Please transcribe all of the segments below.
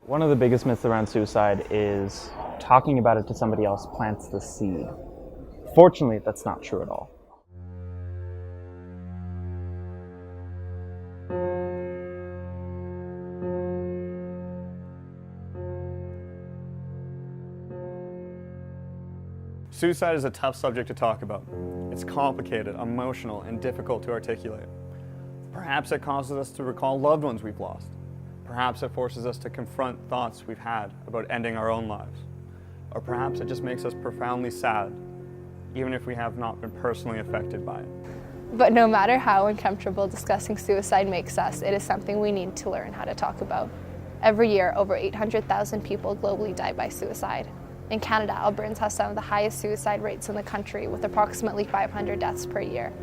One of the biggest myths around suicide is talking about it to somebody else plants the seed. Fortunately, that's not true at all. Suicide is a tough subject to talk about. It's complicated, emotional, and difficult to articulate. Perhaps it causes us to recall loved ones we've lost. Perhaps it forces us to confront thoughts we've had about ending our own lives. Or perhaps it just makes us profoundly sad, even if we have not been personally affected by it. But no matter how uncomfortable discussing suicide makes us, it is something we need to learn how to talk about. Every year, over 800,000 people globally die by suicide. In Canada, Albertans have some of the highest suicide rates in the country, with approximately 500 deaths per year.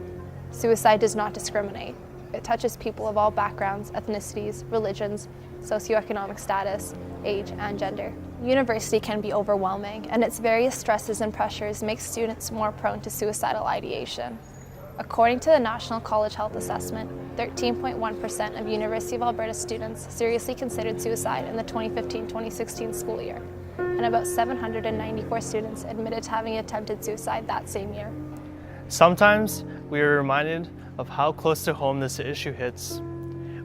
Suicide does not discriminate. It touches people of all backgrounds, ethnicities, religions, socioeconomic status, age, and gender. University can be overwhelming, and its various stresses and pressures make students more prone to suicidal ideation. According to the National College Health Assessment, 13.1% of University of Alberta students seriously considered suicide in the 2015-2016 school year, and about 794 students admitted to having attempted suicide that same year. Sometimes we are reminded of how close to home this issue hits.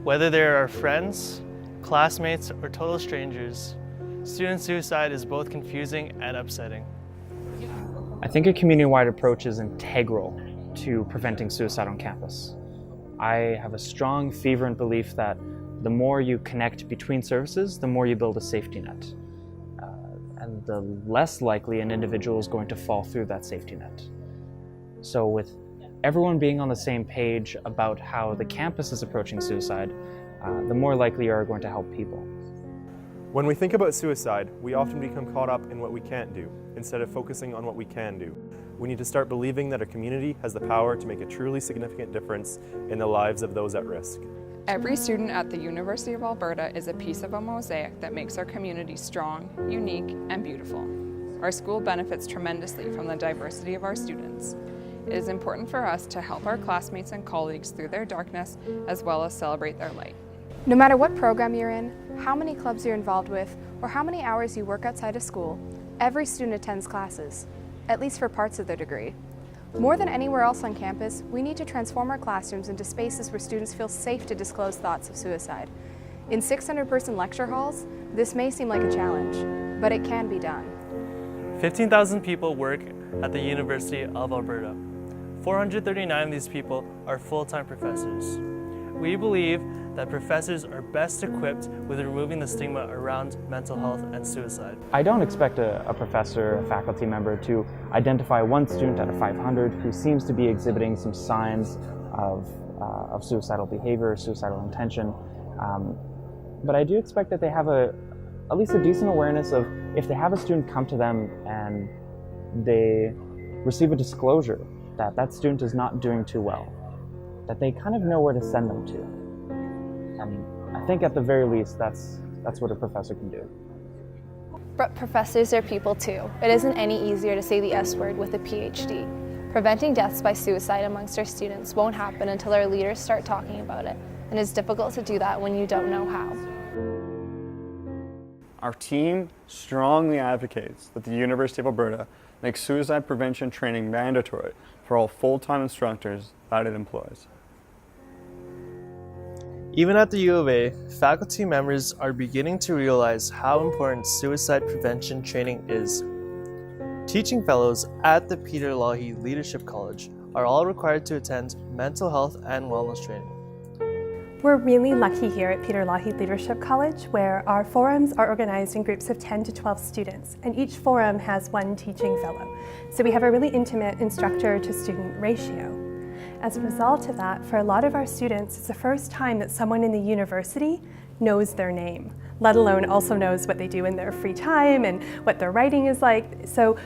Whether they are our friends, classmates, or total strangers, student suicide is both confusing and upsetting. I think a community-wide approach is integral to preventing suicide on campus. I have a strong fervent belief that the more you connect between services, the more you build a safety net. And the less likely an individual is going to fall through that safety net. So with everyone being on the same page about how the campus is approaching suicide, the more likely you are going to help people. When we think about suicide, we often become caught up in what we can't do, instead of focusing on what we can do. We need to start believing that our community has the power to make a truly significant difference in the lives of those at risk. Every student at the University of Alberta is a piece of a mosaic that makes our community strong, unique, and beautiful. Our school benefits tremendously from the diversity of our students. It is important for us to help our classmates and colleagues through their darkness, as well as celebrate their light. No matter what program you're in, how many clubs you're involved with, or how many hours you work outside of school, every student attends classes, at least for parts of their degree. More than anywhere else on campus, we need to transform our classrooms into spaces where students feel safe to disclose thoughts of suicide. In 600-person lecture halls, this may seem like a challenge, but it can be done. 15,000 people work at the University of Alberta. 439 of these people are full-time professors. We believe that professors are best equipped with removing the stigma around mental health and suicide. I don't expect a professor, a faculty member to identify one student out of 500 who seems to be exhibiting some signs of suicidal behavior, suicidal intention. But I do expect that they have at least a decent awareness of if they have a student come to them and they receive a disclosure that that student is not doing too well, that they kind of know where to send them to. And I think at the very least, that's what a professor can do. But professors are people too. It isn't any easier to say the S word with a PhD. Preventing deaths by suicide amongst our students won't happen until our leaders start talking about it, and it's difficult to do that when you don't know how. Our team strongly advocates that the University of Alberta make suicide prevention training mandatory for all full-time instructors that it employs. Even at the UofA, faculty members are beginning to realize how important suicide prevention training is. Teaching fellows at the Peter Lougheed Leadership College are all required to attend mental health and wellness training. We're really lucky here at Peter Lougheed Leadership College, where our forums are organized in groups of 10 to 12 students, and each forum has one teaching fellow. So we have a really intimate instructor-to-student ratio. As a result of that, for a lot of our students, it's the first time that someone in the university knows their name, let alone also knows what they do in their free time and what their writing is like. So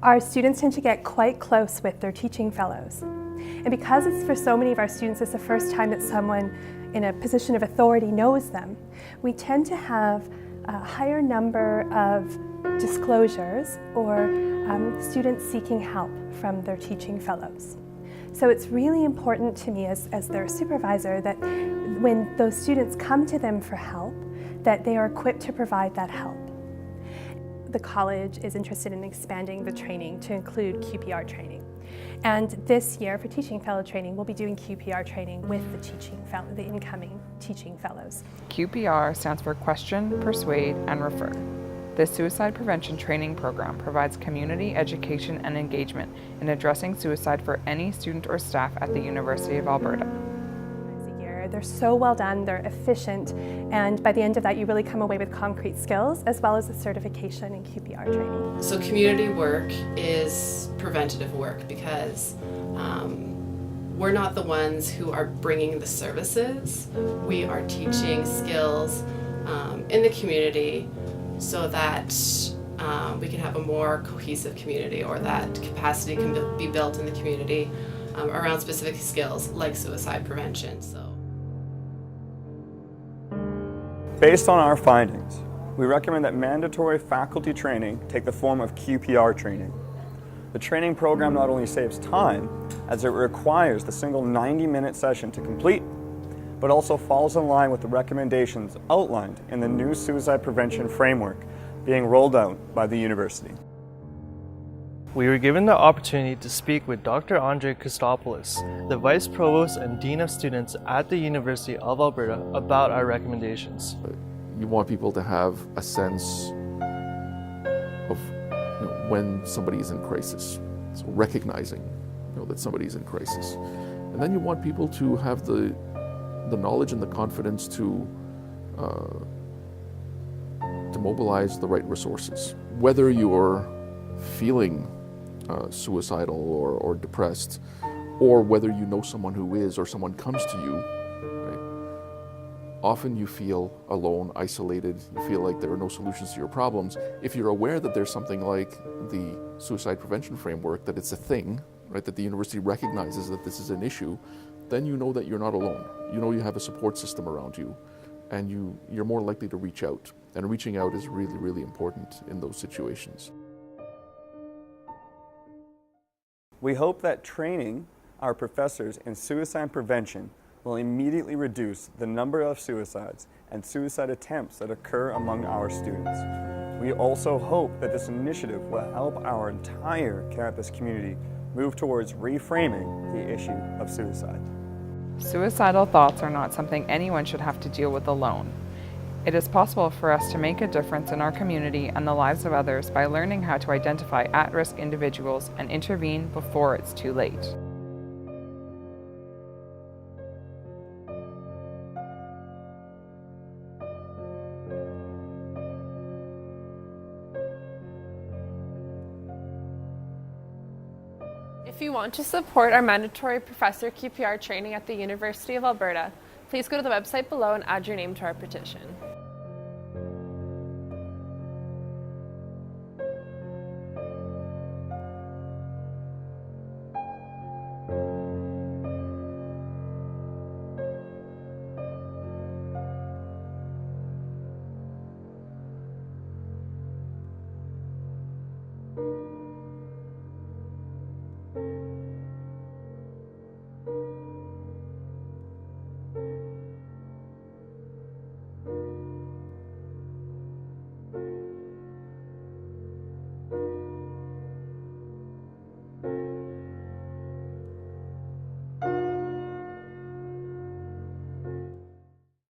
our students tend to get quite close with their teaching fellows. And because it's for so many of our students, it's the first time that someone in a position of authority knows them, we tend to have a higher number of disclosures or students seeking help from their teaching fellows. So it's really important to me as their supervisor that when those students come to them for help, that they are equipped to provide that help. The college is interested in expanding the training to include QPR training. And this year for Teaching Fellow training, we'll be doing QPR training with the incoming teaching fellows. QPR stands for Question, Persuade, and Refer. This suicide prevention training program provides community education and engagement in addressing suicide for any student or staff at the University of Alberta. They're so well done, they're efficient, and by the end of that you really come away with concrete skills as well as a certification in QPR training. So community work is preventative work because we're not the ones who are bringing the services. We are teaching skills in the community so that we can have a more cohesive community, or that capacity can be built in the community around specific skills like suicide prevention. Based on our findings, we recommend that mandatory faculty training take the form of QPR training. The training program not only saves time, as it requires the single 90-minute session to complete, but also falls in line with the recommendations outlined in the new suicide prevention framework being rolled out by the university. We were given the opportunity to speak with Dr. Andre Christopoulos, the Vice Provost and Dean of Students at the University of Alberta, about our recommendations. You want people to have a sense of when somebody is in crisis, so recognizing that somebody is in crisis. And then you want people to have the knowledge and the confidence to mobilize the right resources. Whether you're feeling suicidal or depressed, or whether you know someone who is, or someone comes to you, right? Often you feel alone, isolated, you feel like there are no solutions to your problems. If you're aware that there's something like the suicide prevention framework, that it's a thing, right, that the university recognizes that this is an issue, then you know that you're not alone. You know you have a support system around you, and you're more likely to reach out. And reaching out is really, really important in those situations. We hope that training our professors in suicide prevention will immediately reduce the number of suicides and suicide attempts that occur among our students. We also hope that this initiative will help our entire campus community move towards reframing the issue of suicide. Suicidal thoughts are not something anyone should have to deal with alone. It is possible for us to make a difference in our community and the lives of others by learning how to identify at-risk individuals and intervene before it's too late. If you want to support our mandatory Professor QPR training at the University of Alberta, please go to the website below and add your name to our petition.